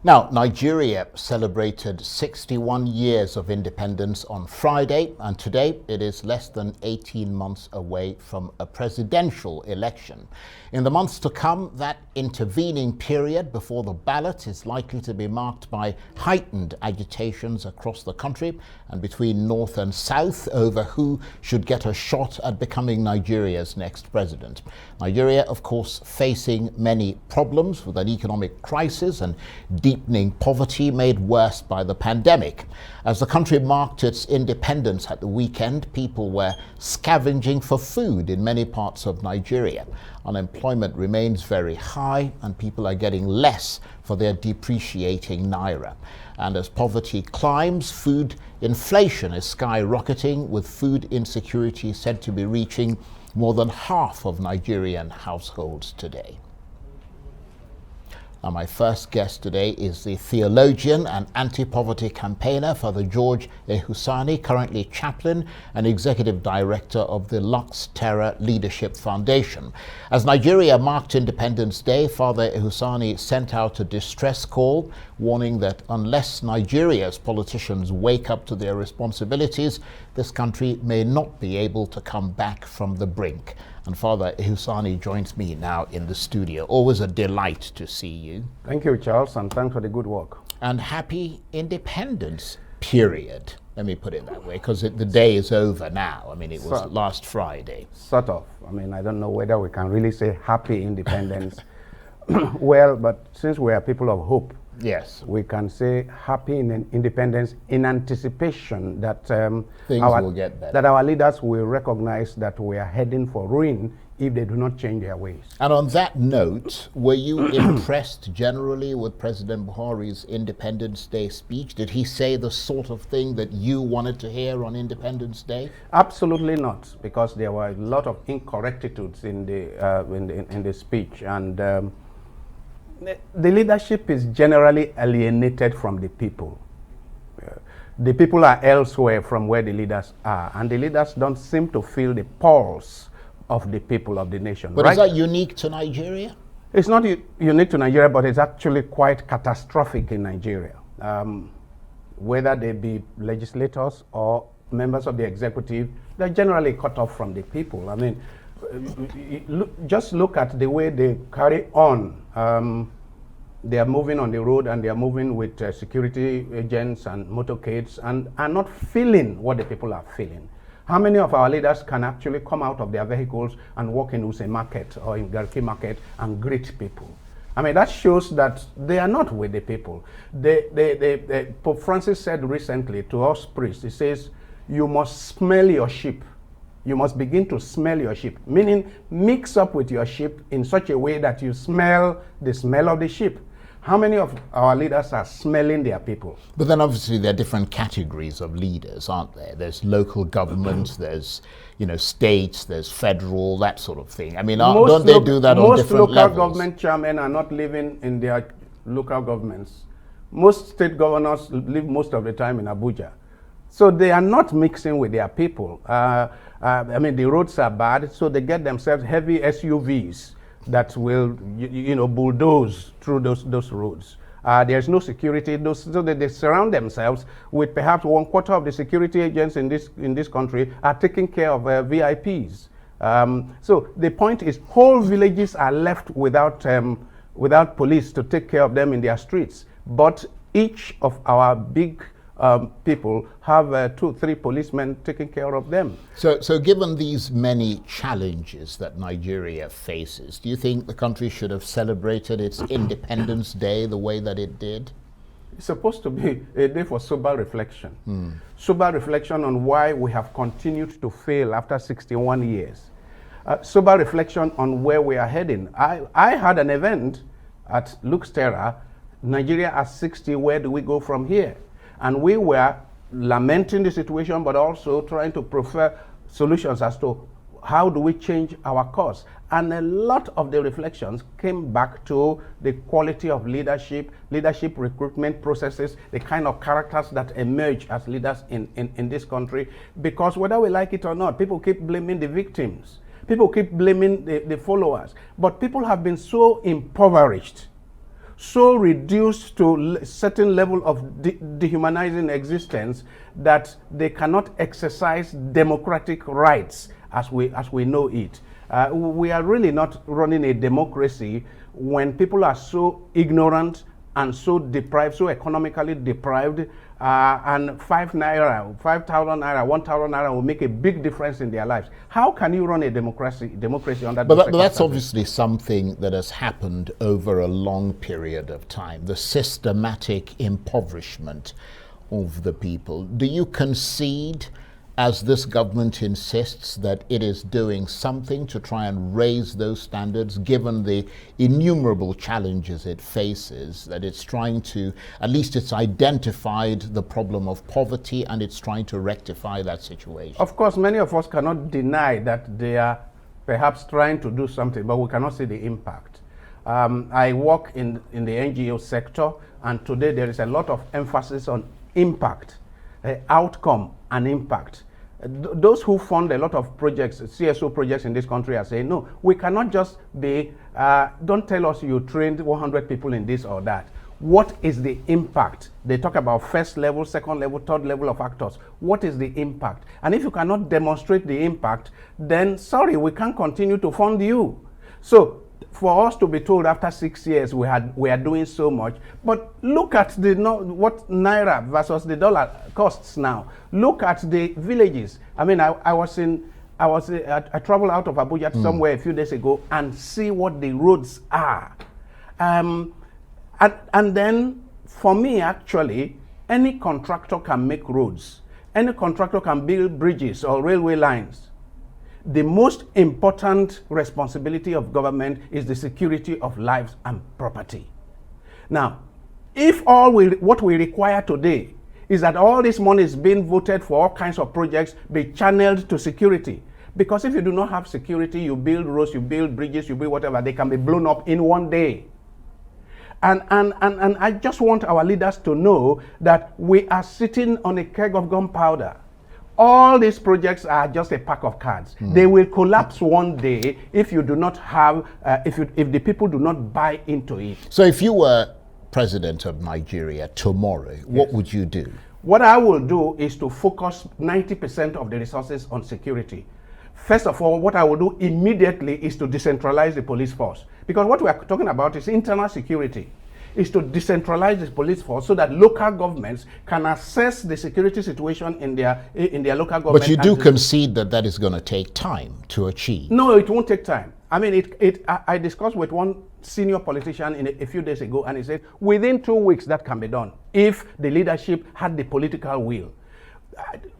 Now, Nigeria celebrated 61 years of independence on Friday, and today it is less than 18 months away from a presidential election. In the months to come, that intervening period before the ballot is likely to be marked by heightened agitations across the country and between North and South over who should get a shot at becoming Nigeria's next president. Nigeria, of course, facing many problems with an economic crisis and deepening poverty made worse by the pandemic. As the country marked its independence at the weekend, people were scavenging for food in many parts of Nigeria. Unemployment remains very high and people are getting less for their depreciating naira. And as poverty climbs, food inflation is skyrocketing, with food insecurity said to be reaching more than half of Nigerian households today. Now, my first guest today is the theologian and anti-poverty campaigner, Father George Ehusani, currently chaplain and executive director of the Lux Terra Leadership Foundation. As Nigeria marked Independence Day, Father Ehusani sent out a distress call, warning that unless Nigeria's politicians wake up to their responsibilities, this country may not be able to come back from the brink. And Father Ehusani joins me now in the studio. Always a delight to see you. Thank you, Charles, and thanks for the good work. And happy independence period. Let me put it that way, because the day is over now. I mean, it was last Friday. Sort of. I mean, I don't know whether we can really say happy independence. Well, but since we are people of hope, yes, we can say happy independence in anticipation that things will get better. That our leaders will recognize that we are heading for ruin if they do not change their ways. And on that note, were you impressed generally with President Buhari's Independence Day speech? Did he say the sort of thing that you wanted to hear on Independence Day? Absolutely not, because there were a lot of incorrectitudes in the speech, and the leadership is generally alienated from the people. The people are elsewhere from where the leaders are, and the leaders don't seem to feel the pulse of the people of the nation. But is that unique to Nigeria? It's not unique to Nigeria, but it's actually quite catastrophic in Nigeria. Whether they be legislators or members of the executive, they're generally cut off from the people. I mean, just look at the way they carry on. They are moving on the road and they are moving with security agents and motorcades and are not feeling what the people are feeling. How many of our leaders can actually come out of their vehicles and walk in Use Market or in Garki Market and greet people? I mean, that shows that they are not with the people. Pope Francis said recently to us priests, he says, you must smell your sheep. You must begin to smell your sheep, meaning mix up with your sheep in such a way that you smell the smell of the sheep. How many of our leaders are smelling their people? But then obviously there are different categories of leaders, aren't there? There's local governments, there's states, there's federal, that sort of thing. I mean, don't they do that on different levels? Most local government chairmen are not living in their local governments. Most state governors live most of the time in Abuja. So they are not mixing with their people. I mean, the roads are bad, so they get themselves heavy SUVs that will, bulldoze through those roads. There's no security, so they surround themselves with perhaps 1/4 of the security agents in this country are taking care of VIPs. So the point is, whole villages are left without police to take care of them in their streets. But each of our big people have 2-3 policemen taking care of them. So given these many challenges that Nigeria faces, do you think the country should have celebrated its Independence Day the way that it did? It's supposed to be a day for sober reflection. Sober reflection on why we have continued to fail after 61 years. Sober reflection on where we are heading. I had an event at Lux Terra, Nigeria at 60, where do we go from here? And we were lamenting the situation, but also trying to prefer solutions as to how do we change our course. And a lot of the reflections came back to the quality of leadership recruitment processes, the kind of characters that emerge as leaders in this country. Because whether we like it or not, people keep blaming the victims. People keep blaming the followers. But people have been so impoverished so reduced to a certain level of dehumanizing existence that they cannot exercise democratic rights as we know it. We are really not running a democracy when people are so ignorant and so deprived, so economically deprived, and 5,000 naira, 1,000 naira will make a big difference in their lives. How can you run a democracy on that? But that's obviously something that has happened over a long period of time, the systematic impoverishment of the people. Do you concede, as this government insists, that it is doing something to try and raise those standards, given the innumerable challenges it faces, that it's trying to, at least it's identified the problem of poverty and it's trying to rectify that situation? Of course, many of us cannot deny that they are perhaps trying to do something, but we cannot see the impact. I work in the NGO sector, and today there is a lot of emphasis on impact, outcome and impact. Those who fund a lot of projects, CSO projects in this country, are saying, no, we cannot just be, don't tell us you trained 100 people in this or that. What is the impact? They talk about first level, second level, third level of actors. What is the impact? And if you cannot demonstrate the impact, then sorry, we can't continue to fund you. So for us to be told after 6 years we are doing so much, but look at what naira versus the dollar costs now. Look at the villages. I mean, I traveled out of Abuja somewhere a few days ago and see what the roads are. And then for me, actually, any contractor can make roads. Any contractor can build bridges or railway lines. The most important responsibility of government is the security of lives and property. Now, if what we require today is that all this money is being voted for all kinds of projects be channeled to security, because if you do not have security, you build roads, you build bridges, you build whatever, they can be blown up in one day. And I just want our leaders to know that we are sitting on a keg of gunpowder. All these projects are just a pack of cards. They will collapse one day if you do not have, if the people do not buy into it. So if you were president of Nigeria tomorrow, what would you do? What I will do is to focus 90% of the resources on security. First of all, what I will do immediately is to decentralize the police force. Because what we are talking about is internal security. Is to decentralize the police force so that local governments can assess the security situation in their local government. But you do concede that that is going to take time to achieve. No, it won't take time. I mean, I discussed with one senior politician a few days ago, and he said within 2 weeks that can be done if the leadership had the political will.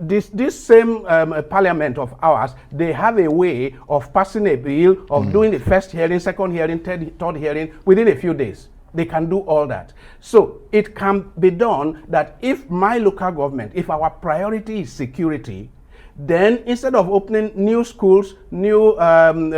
This same parliament of ours, they have a way of passing a bill, of doing the first hearing, second hearing, third hearing within a few days. They can do all that. So it can be done that if my local government, if our priority is security, then instead of opening new schools, new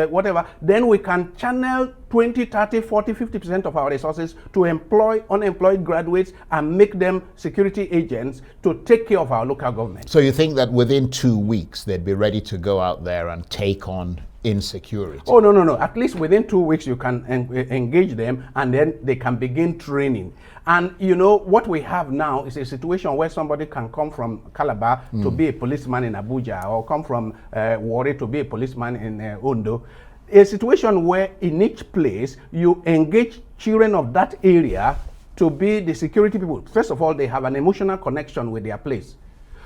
whatever, then we can channel 20, 30, 40, 50% of our resources to employ unemployed graduates and make them security agents to take care of our local government. So you think that within 2 weeks they'd be ready to go out there and take on insecurity? Oh, no. At least within 2 weeks you can engage them, and then they can begin training. And you know, what we have now is a situation where somebody can come from Calabar to be a policeman in Abuja, or come from Warri to be a policeman in Ondo. A situation where in each place you engage children of that area to be the security people. First of all, they have an emotional connection with their place.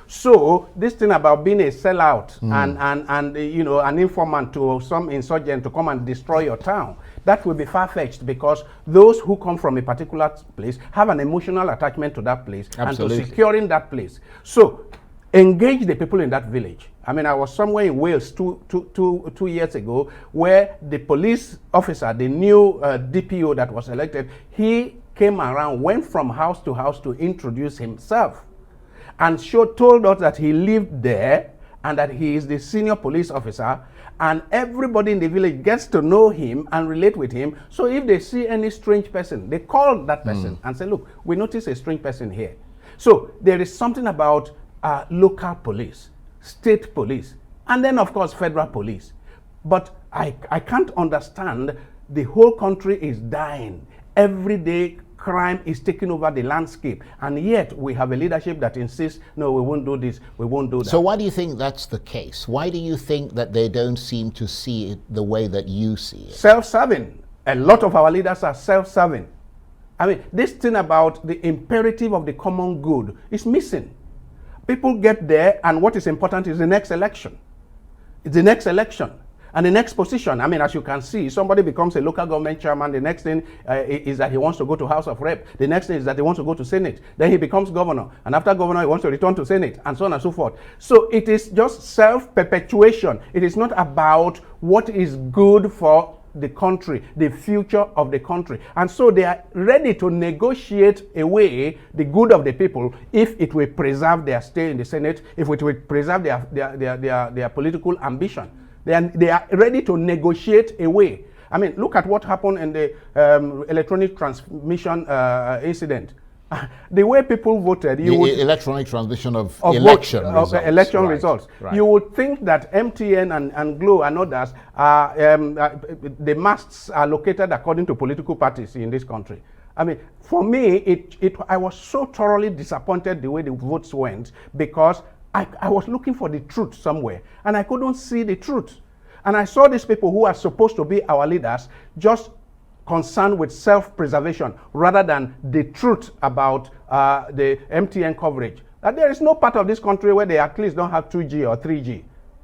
So this thing about being a sellout and you know, an informant to some insurgent to come and destroy your town, that will be far-fetched, because those who come from a particular place have an emotional attachment to that place. Absolutely. And to securing that place. So engage the people in that village. I mean, I was somewhere in Wales two years ago, where the police officer, the new DPO that was elected, he came around, went from house to house to introduce himself, and told us that he lived there and that he is the senior police officer, and everybody in the village gets to know him and relate with him. So if they see any strange person, they call that person and say, look, we notice a strange person here. So there is something about local police, state police, and then of course federal police. But I can't understand, the whole country is dying. Every day, crime is taking over the landscape, and yet we have a leadership that insists, no, we won't do this, we won't do that. So why do you think that's the case? Why do you think that they don't seem to see it the way that you see it? Self-serving. A lot of our leaders are self-serving. I mean, this thing about the imperative of the common good is missing. People get there, and what is important is the next election. It's the next election. And the next position, I mean, as you can see, somebody becomes a local government chairman. The next thing is that he wants to go to House of Rep. The next thing is that he wants to go to Senate. Then he becomes governor. And after governor, he wants to return to Senate, and so on and so forth. So it is just self-perpetuation. It is not about what is good for the country, the future of the country. And so they are ready to negotiate away the good of the people if it will preserve their stay in the Senate, if it will preserve their political ambition. They are ready to negotiate away. I mean, look at what happened in the electronic transmission incident. The way people voted, electronic transmission of election results. Election results. Right. You would think that MTN and Glo and others are the masts are located according to political parties in this country. I mean, for me, I was so thoroughly disappointed the way the votes went, because I was looking for the truth somewhere, and I couldn't see the truth. And I saw these people who are supposed to be our leaders just concerned with self-preservation rather than the truth about the MTN coverage. That there is no part of this country where they at least don't have 2G or 3G.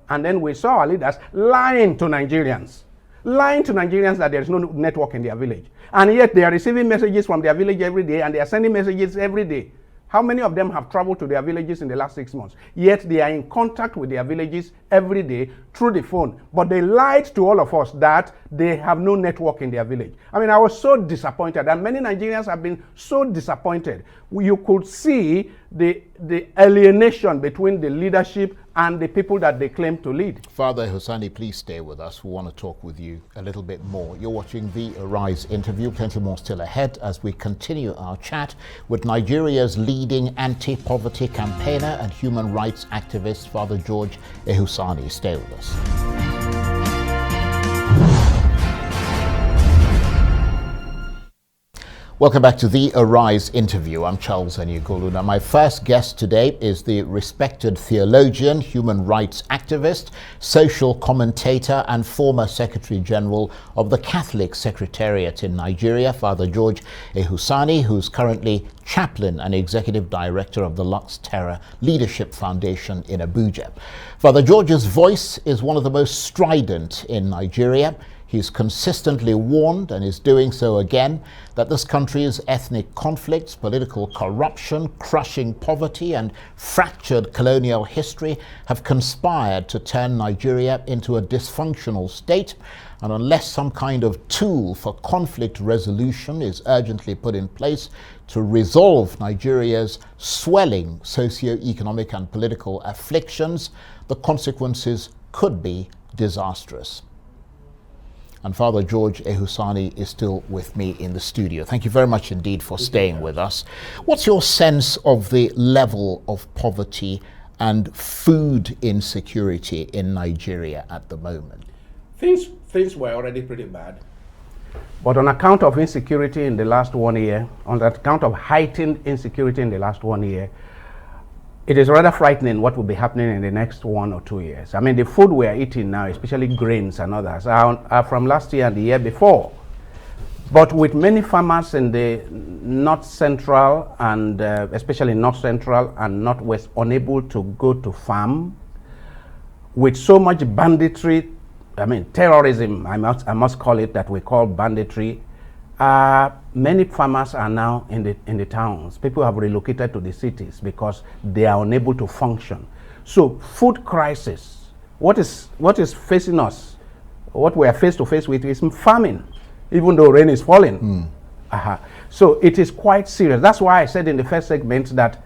And then we saw our leaders lying to Nigerians that there is no network in their village. And yet they are receiving messages from their village every day, and they are sending messages every day. How many of them have traveled to their villages in the last 6 months? Yet they are in contact with their villages every day through the phone. But they lied to all of us that they have no network in their village. I mean, I was so disappointed, and many Nigerians have been so disappointed. You could see the alienation between the leadership and the people that they claim to lead. Father Ehusani, please stay with us. We want to talk with you a little bit more. You're watching the Arise interview. Plenty more still ahead as we continue our chat with Nigeria's leading anti-poverty campaigner and human rights activist, Father George Ehusani. Stay with us. Welcome back to the Arise interview. I'm Charles Aniagolu. Now, my first guest today is the respected theologian, human rights activist, social commentator, and former Secretary General of the Catholic Secretariat in Nigeria, Father George Ehusani, who's currently chaplain and executive director of the Lux Terra Leadership Foundation in Abuja. Father George's voice is one of the most strident in Nigeria. He's consistently warned, and is doing so again, that this country's ethnic conflicts, political corruption, crushing poverty, and fractured colonial history have conspired to turn Nigeria into a dysfunctional state. And unless some kind of tool for conflict resolution is urgently put in place to resolve Nigeria's swelling socio-economic and political afflictions, the consequences could be disastrous. And Father George Ehusani is still with me in the studio. Thank you very much indeed for staying with us. What's your sense of the level of poverty and food insecurity in Nigeria at the moment? Things were already pretty bad. But on account of insecurity in the last 1 year, on account of heightened insecurity in the last 1 year, it is rather frightening what will be happening in the next 1 or 2 years. I mean, the food we are eating now, especially grains and others, are from last year and the year before. But with many farmers in the north central and especially north central and northwest unable to go to farm, with so much banditry, I mean terrorism, I must call it, that we call banditry, many farmers are now in the towns. People have relocated to the cities because they are unable to function. So food crisis, what is facing us, what we are face to face with is famine, even though rain is falling. So it is quite serious. That's why I said in the first segment that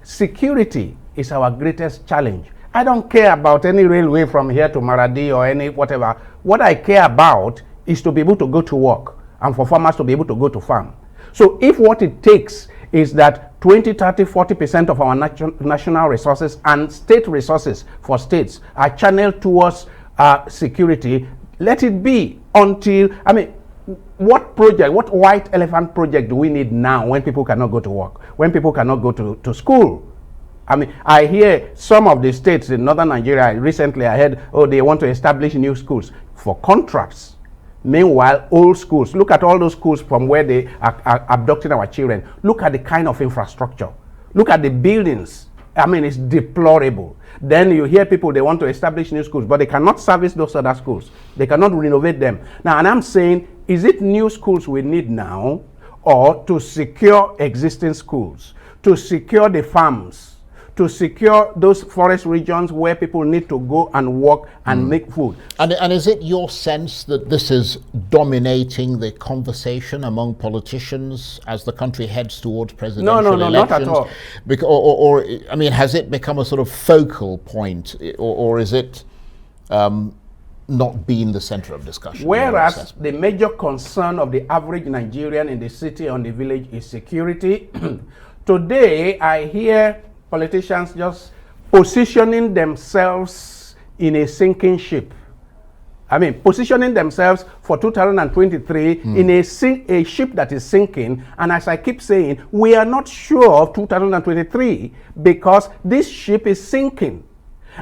security is our greatest challenge. I don't care about any railway from here to Maradi or any whatever. What I care about is to be able to go to work and for farmers to be able to go to farm. So if what it takes is that 20, 30, 40% of our national resources and state resources for states are channeled towards security, let it be until, I mean, what white elephant project do we need now when people cannot go to work, when people cannot go to school? I mean, I hear some of the states in northern Nigeria, recently I heard, oh, they want to establish new schools for contracts. Meanwhile, old schools, look at all those schools from where they are abducting our children. Look at the kind of infrastructure. Look at the buildings. I mean, it's deplorable. Then you hear people, they want to establish new schools, but they cannot service those other schools. They cannot renovate them. Now, and I'm saying, is it new schools we need now, or to secure existing schools, to secure the farms, to secure those forest regions where people need to go and work and make food? And is it your sense that this is dominating the conversation among politicians as the country heads towards presidential elections? No, not at all. Or, I mean, has it become a sort of focal point, or is it not being the center of discussion? Whereas the major concern of the average Nigerian in the city and the village is security, today I hear politicians just positioning themselves in a sinking ship. I mean, positioning themselves for 2023 in a ship that is sinking. And as I keep saying, we are not sure of 2023 because this ship is sinking.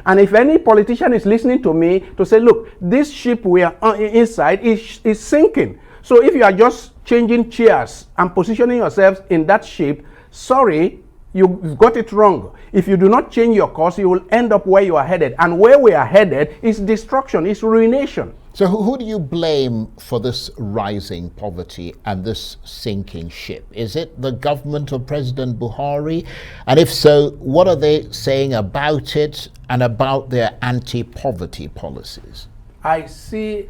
And if any politician is listening to me to say, look, this ship we are inside is sinking. So if you are just changing chairs and positioning yourselves in that ship, sorry, you've got it wrong. If you do not change your course, you will end up where you are headed. And where we are headed is destruction, is ruination. So who do you blame for this rising poverty and this sinking ship? Is it the government of President Buhari? And if so, what are they saying about it and about their anti-poverty policies? I see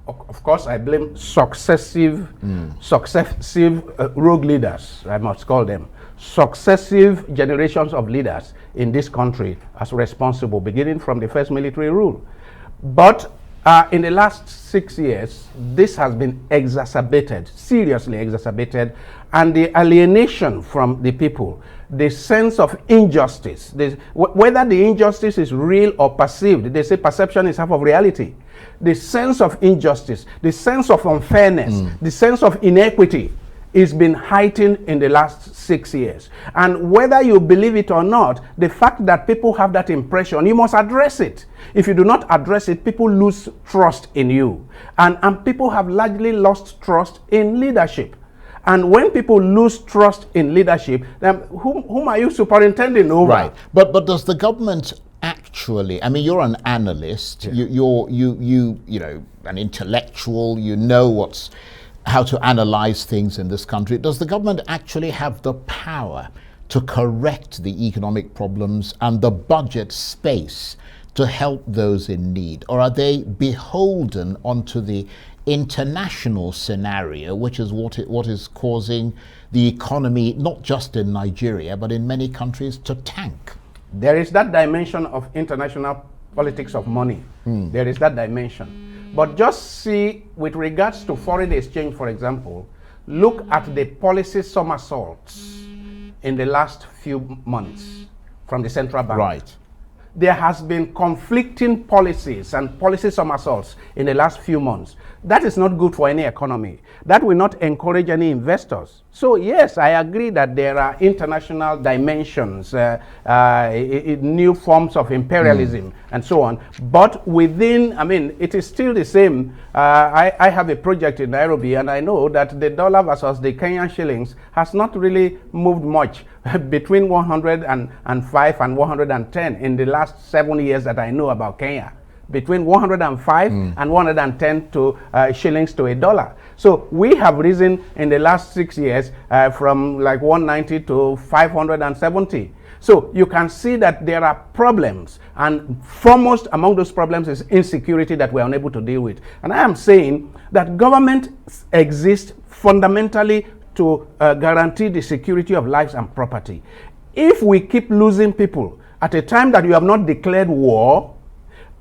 of course, I blame successive rogue leaders, I must call them. Successive generations of leaders in this country as responsible, beginning from the first military rule. But in the last 6 years, this has been exacerbated, seriously exacerbated, and the alienation from the people, the sense of injustice, whether the injustice is real or perceived, they say perception is half of reality. The sense of injustice, the sense of unfairness, the sense of inequity is been heightened in the last 6 years. And whether you believe it or not, the fact that people have that impression, you must address it. If you do not address it, people lose trust in you. And people have largely lost trust in leadership. And when people lose trust in leadership, then whom are you superintending over? Right. But does the government actually, I mean, you're an analyst, yeah. you know, an intellectual, you know how to analyze things in this country. Does the government actually have the power to correct the economic problems and the budget space to help those in need? Or are they beholden onto the international scenario, which is what is causing the economy, not just in Nigeria, but in many countries, to tank? There is that dimension of international politics of money. There is that dimension. But just see, with regards to foreign exchange, for example, look at the policy somersaults in the last few months from the central bank. Right. There has been conflicting policies and policy somersaults in the last few months. That is not good for any economy. That will not encourage any investors. So yes, I agree that there are international dimensions, new forms of imperialism and so on. But within, I mean, it is still the same. I have a project in Nairobi, and I know that the dollar versus the Kenyan shillings has not really moved much between 105 and 110 in the last 7 years that I know about Kenya. Between 105 and 110 shillings to a dollar. So we have risen in the last 6 years from like 190 to 570. So you can see that there are problems, and foremost among those problems is insecurity that we are unable to deal with. And I am saying that government exists fundamentally to guarantee the security of lives and property. If we keep losing people at a time that you have not declared war,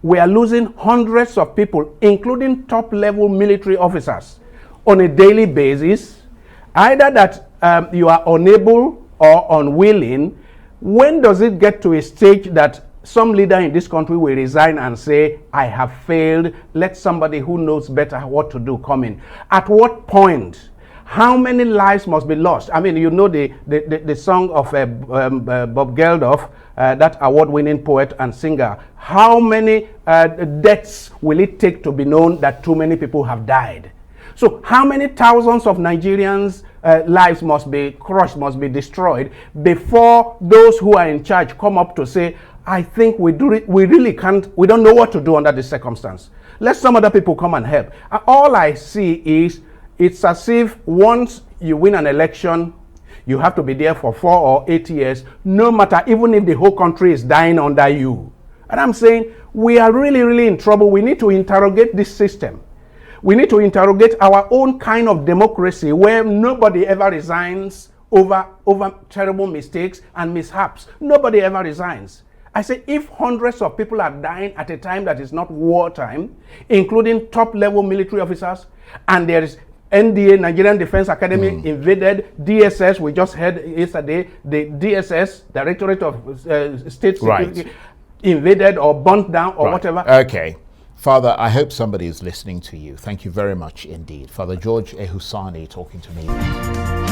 we are losing hundreds of people, including top-level military officers, on a daily basis. Either that you are unable or unwilling. When does it get to a stage that some leader in this country will resign and say, I have failed, let somebody who knows better what to do come in. At what point? How many lives must be lost? I mean, you know the song of Bob Geldof, that award-winning poet and singer. How many deaths will it take to be known that too many people have died? So how many thousands of Nigerians' lives must be crushed, must be destroyed before those who are in charge come up to say, I think we really can't, we don't know what to do under this circumstance. Let some other people come and help. All I see is, it's as if once you win an election, you have to be there for 4 or 8 years, no matter, even if the whole country is dying under you. And I'm saying, we are really, really in trouble. We need to interrogate this system. We need to interrogate our own kind of democracy where nobody ever resigns over terrible mistakes and mishaps. Nobody ever resigns. I say, if hundreds of people are dying at a time that is not wartime, including top-level military officers, and there is NDA, Nigerian Defense Academy, invaded, DSS, we just heard yesterday, the DSS, Directorate of State Security, invaded or burnt down or whatever. Okay. Father, I hope somebody is listening to you. Thank you very much indeed. Father George Ehusani talking to me.